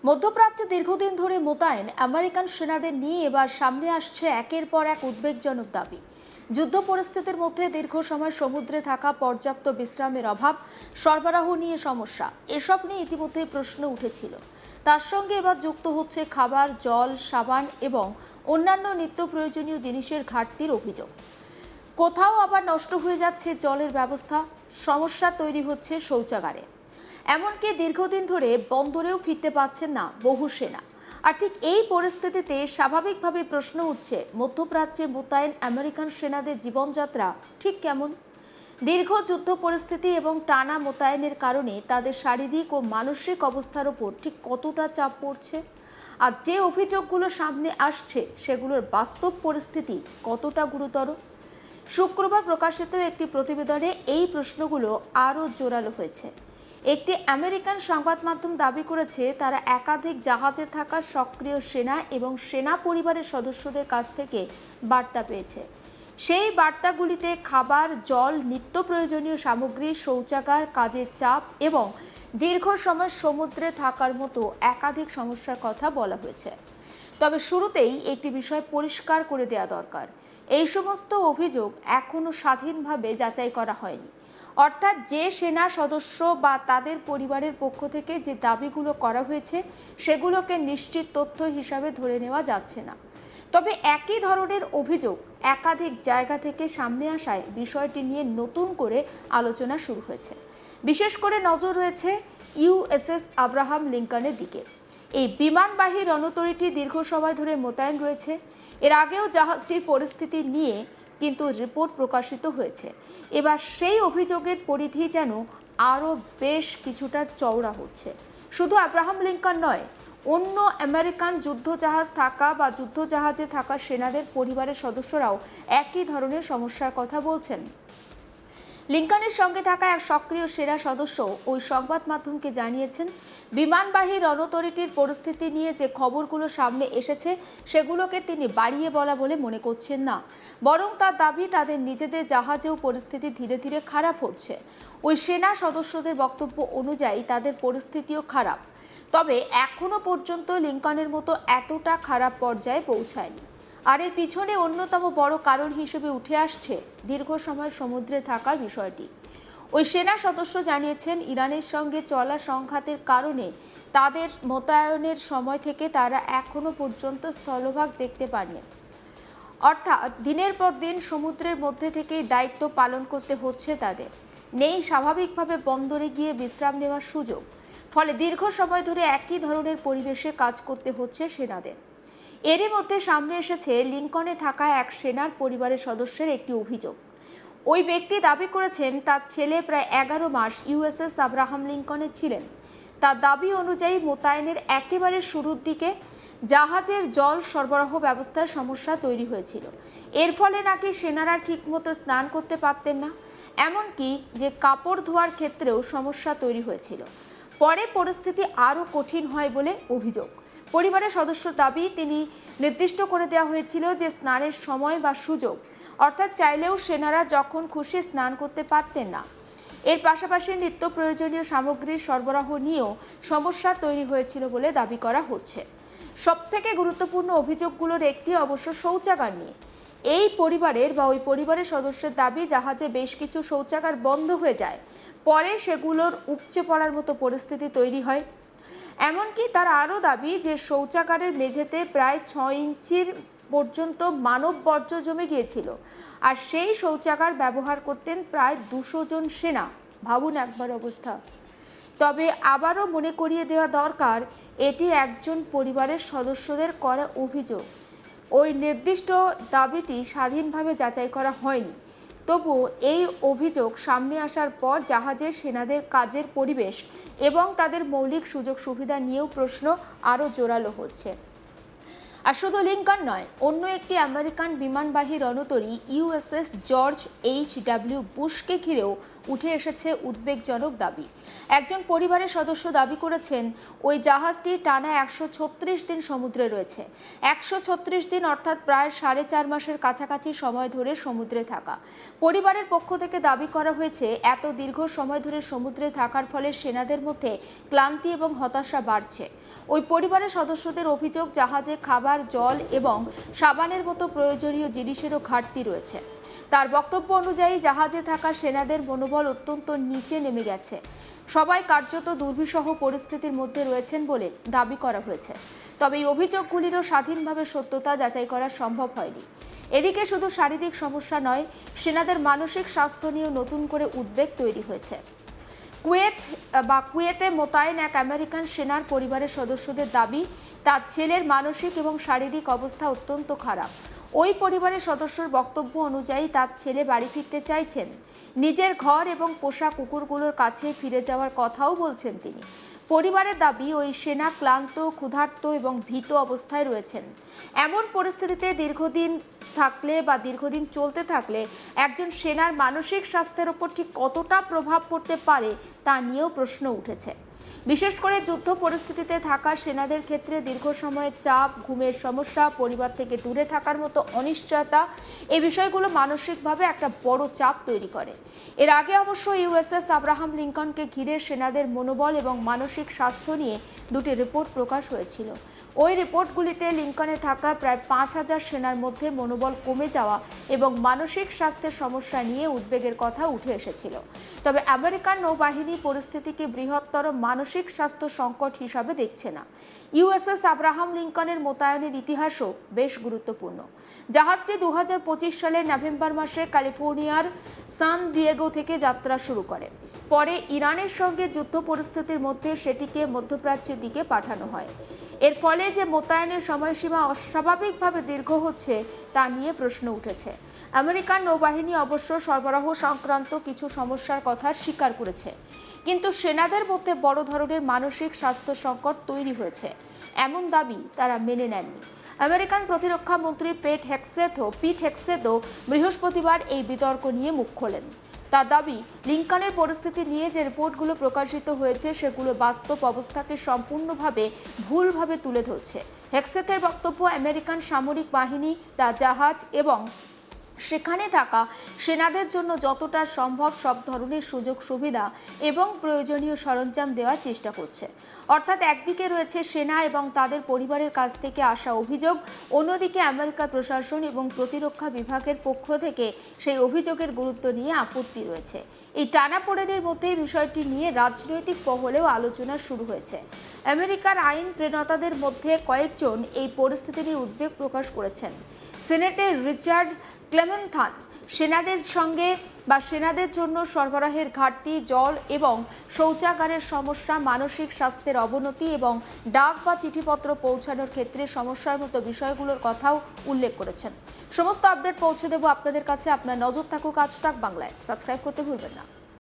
মধ্যপ্রাচ্যে দীর্ঘদিন ধরে মোতায়েন আমেরিকান সেনাদের নিয়ে এবার সামনে আসছে একের পর এক উদ্বেগজনক দাবি। যুদ্ধ পরিস্থিতির মধ্যে দীর্ঘ সময় সমুদ্রে থাকা, পর্যাপ্ত বিশ্রামের অভাব, সরবরাহ নিয়ে সমস্যা, এসব নিয়ে ইতিমধ্যে প্রশ্ন উঠেছিল। তার সঙ্গে এবার যুক্ত হচ্ছে খাবার, জল, সাবান এবং অন্যান্য নিত্য প্রয়োজনীয় জিনিসের ঘাটতির অভিযোগ। কোথাও আবার নষ্ট হয়ে যাচ্ছে জলের ব্যবস্থা, সমস্যা তৈরি হচ্ছে শৌচাগারে। এমনকি দীর্ঘদিন ধরে বন্দরেও ফিরতে পারছেন না বহু সেনা। আর ঠিক এই পরিস্থিতিতে স্বাভাবিকভাবে প্রশ্ন উঠছে, মধ্যপ্রাচ্যে মোতায়েন আমেরিকান সেনাদের জীবনযাত্রা ঠিক কেমন? দীর্ঘ যুদ্ধ পরিস্থিতি এবং টানা মোতায়েনের কারণে তাদের শারীরিক ও মানসিক অবস্থার ওপর ঠিক কতটা চাপ পড়ছে? আর যে অভিযোগগুলো সামনে আসছে সেগুলোর বাস্তব পরিস্থিতি কতটা গুরুতর? শুক্রবার প্রকাশিত একটি প্রতিবেদনে এই প্রশ্নগুলো আরও জোরালো হয়েছে। একটি আমেরিকান সংবাদ মাধ্যম দাবি করেছে তারা একাধিক জাহাজে থাকা সক্রিয় সেনা এবং সেনা পরিবারের সদস্যদের কাছ থেকে বার্তা পেয়েছে। সেই বার্তাগুলিতে খাবার, জল, নিত্য প্রয়োজনীয় সামগ্রী, শৌচাগার, কাজের চাপ এবং দীর্ঘ সময় সমুদ্রে থাকার মতো একাধিক সমস্যার কথা বলা হয়েছে। তবে শুরুতেই একটি বিষয় পরিষ্কার করে দেওয়া দরকার, এই সমস্ত অভিযোগ এখনও স্বাধীনভাবে যাচাই করা হয়নি। অর্থাৎ যে সেনা সদস্য বা তাদের পরিবারের পক্ষ থেকে যে দাবিগুলো করা হয়েছে সেগুলোকে নিশ্চিত তথ্য হিসাবে ধরে নেওয়া যাচ্ছে না। তবে একই ধরনের অভিযোগ একাধিক জায়গা থেকে সামনে আসায় বিষয়টি নিয়ে নতুন করে আলোচনা শুরু হয়েছে। বিশেষ করে নজর রয়েছে ইউএসএস আব্রাহাম লিঙ্কনের দিকে। এই বিমানবাহী রণতরীটি দীর্ঘ সময় ধরে মোতায়েন রয়েছে। এর আগেও জাহাজটির পরিস্থিতি নিয়ে কিন্তু রিপোর্ট প্রকাশিত হয়েছে। এবার সেই অভিযোগের পরিধি যেন আরও বেশ কিছুটা চওড়া হচ্ছে। শুধু আব্রাহাম লিঙ্কন নয়, অন্য আমেরিকান যুদ্ধজাহাজ থাকা বা যুদ্ধজাহাজে থাকা সেনাদের পরিবারের সদস্যরাও একই ধরনের সমস্যার কথা বলছেন। লিঙ্কনের সঙ্গে থাকা এক সক্রিয় সেনা সদস্য ওই সংবাদ মাধ্যমকে জানিয়েছেন, বিমানবাহী রণতরীটির পরিস্থিতি নিয়ে যে খবরগুলো সামনে এসেছে সেগুলোকে তিনি বাড়িয়ে বলা বলে মনে করছেন না। বরং তার দাবি তাদের নিজেদের জাহাজেও পরিস্থিতি ধীরে ধীরে খারাপ হচ্ছে। ওই সেনা সদস্যদের বক্তব্য অনুযায়ী তাদের পরিস্থিতিও খারাপ, তবে এখনো পর্যন্ত লিঙ্কনের মতো এতটা খারাপ পর্যায়ে পৌঁছায়নি। আর এর পিছনে অন্যতম বড় কারণ হিসেবে উঠে আসছে দীর্ঘ সময় সমুদ্রে থাকার বিষয়টি। ওই সেনা সদস্য জানিয়েছেন, ইরানের সঙ্গে চলা সংঘাতের কারণে তাদের মোতায়েনের সময় থেকে তারা এখনো পর্যন্ত স্থলভাগ দেখতে পাননি। অর্থাৎ দিনের পর দিন সমুদ্রের মধ্যে থেকেই দায়িত্ব পালন করতে হচ্ছে তাদের। নেই স্বাভাবিকভাবে বন্দরে গিয়ে বিশ্রাম নেওয়ার সুযোগ। ফলে দীর্ঘ সময় ধরে একই ধরনের পরিবেশে কাজ করতে হচ্ছে সেনাদের। এরই মধ্যে সামনে এসেছে লিঙ্কনে থাকা এক সেনার পরিবারের সদস্যের একটি অভিযোগ। ওই ব্যক্তি দাবি করেছেন তার ছেলে প্রায় 11 মাস ইউএসএস আব্রাহাম লিঙ্কনে ছিলেন। তার দাবি অনুযায়ী মোতায়েনের একেবারে শুরুর দিকে জাহাজের জল সরবরাহ ব্যবস্থার সমস্যা তৈরি হয়েছিল। এর ফলে নাকি সেনারা ঠিকমতো স্নান করতে পারতেন না, এমনকি যে কাপড় ধোয়ার ক্ষেত্রেও সমস্যা তৈরি হয়েছিল। পরে পরিস্থিতি আরও কঠিন হয় বলে অভিযোগ। পরিবারের সদস্য দাবি, তিনি নির্দিষ্ট করে দেওয়া হয়েছিল যে স্নানের সময় বা সুযোগ, অর্থাৎ চাইলেও সেনারা যখন খুশি স্নান করতে পারতেন না। এর পাশাপাশি নিত্য প্রয়োজনীয় সামগ্রীর সরবরাহ নিয়েও সমস্যা তৈরি হয়েছিল বলে দাবি করা হচ্ছে। সবথেকে গুরুত্বপূর্ণ অভিযোগগুলোর একটি অবশ্য শৌচাগার নিয়ে। এই পরিবারের বা ওই পরিবারের সদস্যের দাবি, জাহাজে বেশ কিছু শৌচাগার বন্ধ হয়ে যায়, পরে সেগুলোর উপচে পড়ার মতো পরিস্থিতি তৈরি হয়। এমনকি তার আরও দাবি যে শৌচাগারের মেঝেতে প্রায় 6 ইঞ্চির পর্যন্ত মানব বর্জ্য জমে গিয়েছিল, আর সেই শৌচাগার ব্যবহার করতেন প্রায় 200 জন সেনা। ভাবুন একবার অবস্থা। তবে আবারও মনে করিয়ে দেওয়া দরকার, এটি একজন পরিবারের সদস্যদের করা অভিযোগ। ওই নির্দিষ্ট দাবিটি স্বাধীনভাবে যাচাই করা হয়নি। তবুও এই অভিযোগ সামনে আসার পর জাহাজের সেনাদের কাজের পরিবেশ এবং তাদের মৌলিক সুযোগ সুবিধা নিয়েও প্রশ্ন আরও জোরালো হচ্ছে। আর শুধু লিঙ্কন নয়, অন্য একটি আমেরিকান বিমানবাহী রণতরী ইউএসএস জর্জ H.W. বুশকে ঘিরেও উঠে এসেছে উদ্বেগজনক দাবি। একজন পরিবারের সদস্য দাবি করেছেন ওই জাহাজটি টানা 136 দিন সমুদ্রে রয়েছে। 136 দিন অর্থাৎ প্রায় 4.5 মাসের কাছাকাছি সময় ধরে সমুদ্রে থাকা। পরিবারের পক্ষ থেকে দাবি করা হয়েছে এত দীর্ঘ সময় ধরে সমুদ্রে থাকার ফলে সেনাদের মধ্যে ক্লান্তি এবং হতাশা বাড়ছে। ওই পরিবারের সদস্যদের অভিযোগ জাহাজে খাবার, জল এবং সাবানের মতো প্রয়োজনীয় জিনিসেরও ঘাটতি রয়েছে। তার বক্তব্য অনুযায়ী জাহাজে থাকা সেনাদের মনোবল অত্যন্ত নিচে নেমে গেছে। সবাই কার্যত দুর্বিষহ পরিস্থিতির মধ্যে রয়েছেন বলে দাবি করা হয়েছে। তবে এই অভিযোগগুলিরও স্বাধীনভাবে সত্যতা যাচাই করা সম্ভব হয়নি। এদিকে শুধু শারীরিক সমস্যা নয়, সেনাদের মানসিক স্বাস্থ্য নিয়েও নতুন করে উদ্বেগ তৈরি হয়েছে। কুয়েতে মোতায়েন এক আমেরিকান সেনার পরিবারের সদস্যদের দাবি, তার ছেলের মানসিক এবং শারীরিক অবস্থা অত্যন্ত খারাপ। ওই পরিবারের সদস্যর বক্তব্য অনুযায়ী তার ছেলে বাড়ি ফিরতে চাইছেন। নিজের ঘর এবং পোষা কুকুরগুলোর কাছে ফিরে যাওয়ার কথাও বলছেন তিনি। পরিবারের দাবি, ওই সেনা ক্লান্ত, ক্ষুধার্ত এবং ভীত অবস্থায় রয়েছেন। এমন পরিস্থিতিতে দীর্ঘদিন চলতে থাকলে একজন সেনার মানসিক স্বাস্থ্যের ওপর ঠিক কতটা প্রভাব পড়তে পারে তা নিয়েও প্রশ্ন উঠেছে। বিশেষ করে যুদ্ধ পরিস্থিতিতে থাকা সেনাদের ক্ষেত্রে দীর্ঘ সময়ের চাপ, ঘুমের সমস্যা, পরিবার থেকে দূরে থাকার মতো অনিশ্চয়তা, এই বিষয়গুলো মানসিকভাবে একটা বড় চাপ তৈরি করে। এর আগে অবশ্য ইউএসএস আব্রাহাম লিঙ্কনকে ঘিরে সেনাদের মনোবল এবং মানসিক স্বাস্থ্য নিয়ে দুটি রিপোর্ট প্রকাশ হয়েছিল। ওই রিপোর্টগুলিতে লিঙ্কনে থাকা প্রায় 5,000 সেনার মধ্যে মনোবল কমে যাওয়া এবং মানসিক স্বাস্থ্যের সমস্যা নিয়ে উদ্বেগের কথা উঠে এসেছিল। তবে আমেরিকান নৌবাহিনী পরিস্থিতিকে বৃহত্তর মানসিক স্বাস্থ্য সংকট হিসাবে দেখছে না। ইউএসএস আব্রাহাম লিঙ্কনের মোতায়েনের ইতিহাসও বেশ গুরুত্বপূর্ণ। জাহাজটি 2025 সালের নভেম্বর মাসে ক্যালিফোর্নিয়ার সান দিয়েগো থেকে যাত্রা শুরু করে। পরে ইরানের সঙ্গে যুদ্ধ পরিস্থিতির মধ্যে সেটিকে মধ্যপ্রাচ্যের দিকে পাঠানো হয়। এর ফলে যে মোতায়েনের সময়সীমা অস্বাভাবিকভাবে দীর্ঘ হচ্ছে তা নিয়ে প্রশ্ন উঠেছে। আমেরিকান নৌবাহিনী অবশ্য সরবরাহ সংক্রান্ত কিছু সমস্যার কথা স্বীকার করেছে, কিন্তু সেনাদের মধ্যে বড় ধরনের মানসিক স্বাস্থ্য সংকট তৈরি হয়েছে এমন দাবি তারা মেনে নেননি। আমেরিকান প্রতিরক্ষা মন্ত্রী পিট হেক্সেথও বৃহস্পতিবার এই বিতর্ক নিয়ে মুখ খোলেন। তার দাবি, লিঙ্কনের পরিস্থিতি নিয়ে যে রিপোর্টগুলো প্রকাশিত হয়েছে সেগুলো বাস্তব অবস্থাকে সম্পূর্ণভাবে ভুলভাবে তুলে ধরছে। হেক্সেথের বক্তব্য, আমেরিকান সামরিক বাহিনী তার জাহাজ এবং সেখানে থাকা সেনাদের জন্য যতটা সম্ভব সব ধরনের সুযোগ সুবিধা এবং প্রয়োজনীয় সরঞ্জাম দেওয়ার চেষ্টা করছে। অর্থাৎ একদিকে রয়েছে সেনা এবং তাদের পরিবারের কাছ থেকে আসা অভিযোগ, অন্যদিকে আমেরিকা প্রশাসন এবং প্রতিরক্ষা বিভাগের পক্ষ থেকে সেই অভিযোগের গুরুত্ব নিয়ে আপত্তি রয়েছে। এই টানাপোড়েনের মধ্যে বিষয়টি নিয়ে রাজনৈতিক মহলেও আলোচনা শুরু হয়েছে। আমেরিকার আইন প্রণেতাদের মধ্যে কয়েকজন এই পরিস্থিতি নিয়ে উদ্বেগ প্রকাশ করেছেন। সিনেটের রিচার্ড ক্লেমেন্থান সেনাদের জন্য সরবরাহের ঘাটতি, জল এবং শৌচাগারের সমস্যা, মানসিক স্বাস্থ্যের অবনতি এবং ডাক বা চিঠিপত্র পৌঁছানোর ক্ষেত্রে সমস্যার মতো বিষয়গুলোর কথাও উল্লেখ করেছেন। সমস্ত আপডেট পৌঁছে দেব আপনাদের কাছে। আপনার নজর থাকুক আজ তাক বাংলায়। সাবস্ক্রাইব করতে ভুলবেন না।